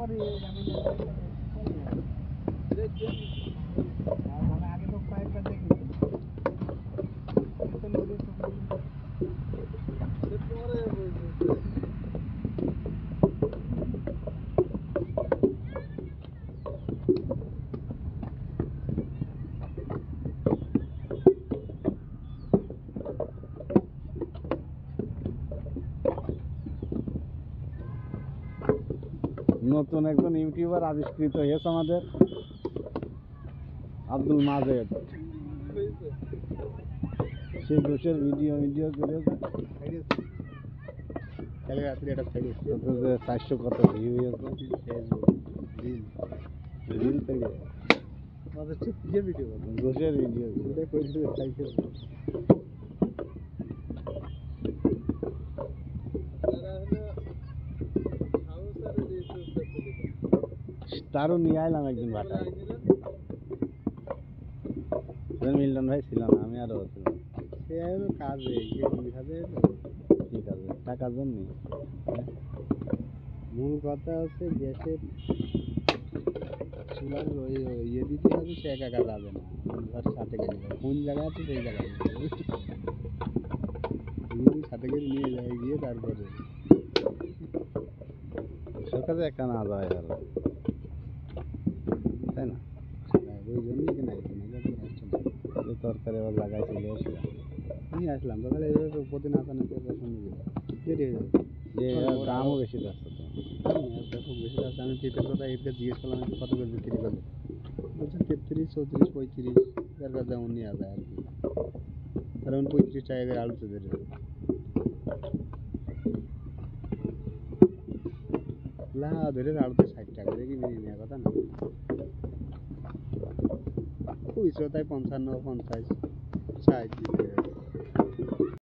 পরে আমি আগে তো কয়েকবার দেখি নতুন একজন ইউটিউবার আবিষ্কৃত হয়েছে আমাদের আব্দুল মাজেদ। সে ঘুষের ভিডিও করে 400 কত ভিউ হয়েছে রিল থেকে ঘুষের ভিডিও তারও নিয়ে আইলাম একদিন বাটায়। মিল্টন ভাই ছিল না, আমি আরো ছিলাম। সে কাজে ঠিক আছে, টাকার জন্য। মূল কথা হচ্ছে গ্যাসের চুলার ওই ইয়ে দিতে হবে, সে একা একা যাবে না, ধর সাথে গেলে কোন জায়গায় আছে সেই জায়গায় সাথে করে নিয়ে যায়, গিয়ে তারপরে সকালে একা না যায় ভালো, তাই না? ওই জন্যই কিনা তরকারি আবার লাগাই চলে আসলাম, নিয়ে আসলাম সকালে। এইভাবে প্রতিদিন আসানো দেরি হয়ে যাবে, যে দামও বেশি যাচ্ছে। তো খুব বেশি যাচ্ছে। আমি পেঁপের কথা এদিকে জিজ্ঞেস করলাম কত করে বিক্রি করবে, বলছে 33, 34, 35 যার কাছে যেমন নেওয়া যায় আর কি। কারণ 35 টাকা আলু তো ধরে ধরে আলু তো 60 টাকা দেখি মিনিয়ে নেওয়ার কথা না। খুচরো তাই 55, 50, 60 দিতে